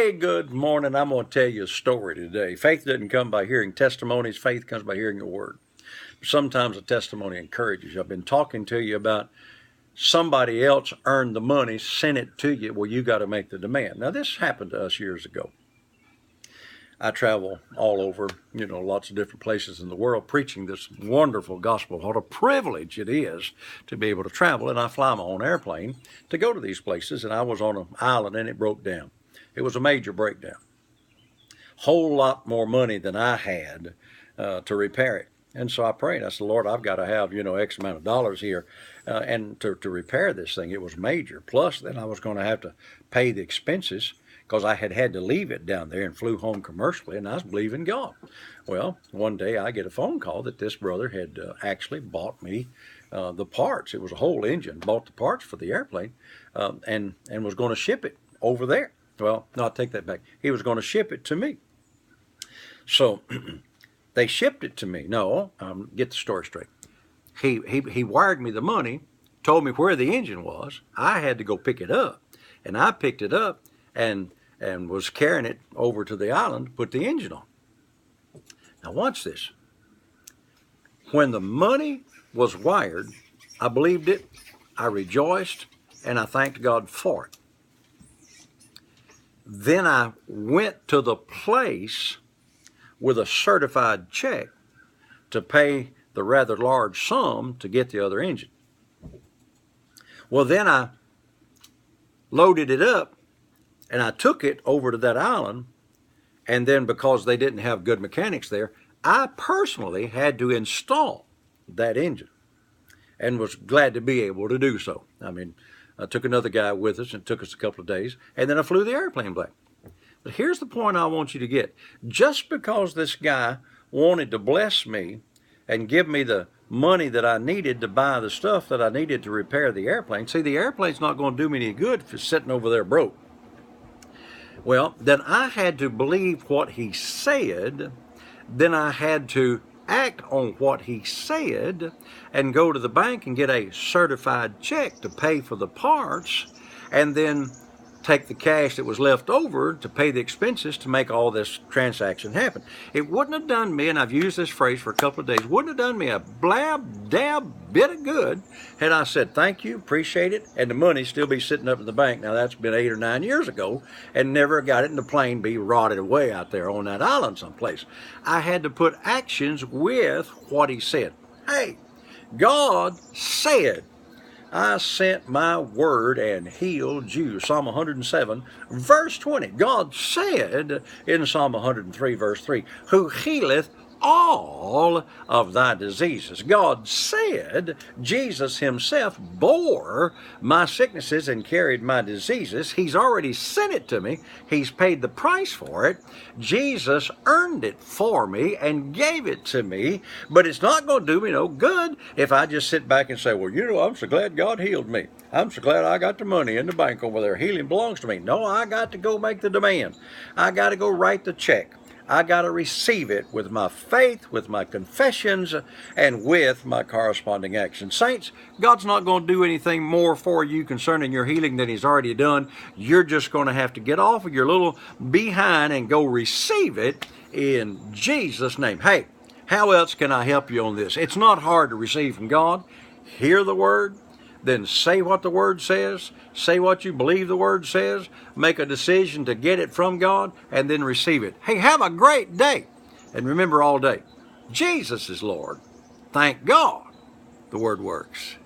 Hey, good morning. I'm going to tell you a story today. Faith doesn't come by hearing testimonies. Faith comes by hearing the word. Sometimes a testimony encourages you. I've been talking to you about somebody else earned the money, sent it to you. Well, you got to make the demand. Now, this happened to us years ago. I travel all over, lots of different places in the world preaching this wonderful gospel. What a privilege it is to be able to travel. And I fly my own airplane to go to these places. And I was on an island and it broke down. It was a major breakdown. Whole lot more money than I had to repair it. And so I prayed. I said, Lord, I've got to have, X amount of dollars here and to repair this thing. It was major. Plus, then I was going to have to pay the expenses because I had to leave it down there and flew home commercially, and I was believing God. Well, one day I get a phone call that this brother had actually bought me the parts. It was a whole engine, bought the parts for the airplane, and was going to ship it over there. Well, no, I'll take that back. He was going to ship it to me. So they shipped it to me. No, get the story straight. He wired me the money, told me where the engine was. I had to go pick it up, and I picked it up and was carrying it over to the island to put the engine on. Now watch this. When the money was wired, I believed it, I rejoiced, and I thanked God for it. Then I went to the place with a certified check to pay the rather large sum to get the other engine. Well, then I loaded it up and I took it over to that island, and then because they didn't have good mechanics there, I personally had to install that engine and was glad to be able to do so. I took another guy with us and it took us a couple of days, and then I flew the airplane back. But here's the point I want you to get. Just because this guy wanted to bless me and give me the money that I needed to buy the stuff that I needed to repair the airplane, see, the airplane's not going to do me any good if it's sitting over there broke. Well, then I had to believe what he said. Then I had to act on what he said and go to the bank and get a certified check to pay for the parts, and then take the cash that was left over to pay the expenses to make all this transaction happen. It wouldn't have done me, and I've used this phrase for a couple of days, wouldn't have done me a blab, dab, bit of good had I said thank you, appreciate it, and the money still be sitting up in the bank. Now that's been 8 or 9 years ago, and never got it in the plane be rotted away out there on that island someplace. I had to put actions with what he said. Hey, God said, I sent my word and healed you. Psalm 107, verse 20. God said in Psalm 103, verse 3, who healeth all of thy diseases. God said Jesus himself bore my sicknesses and carried my diseases. He's already sent it to me. He's paid the price for it. Jesus earned it for me and gave it to me. But it's not going to do me no good if I just sit back and say, well, I'm so glad God healed me. I'm so glad I got the money in the bank over there. Healing belongs to me. No, I got to go make the demand. I got to go write the check. I got to receive it with my faith, with my confessions, and with my corresponding actions. Saints, God's not going to do anything more for you concerning your healing than he's already done. You're just going to have to get off of your little behind and go receive it in Jesus' name. Hey, how else can I help you on this? It's not hard to receive from God. Hear the word, then say what the word says, say what you believe the word says, make a decision to get it from God, and then receive it. Hey, have a great day. And remember all day, Jesus is Lord. Thank God the word works.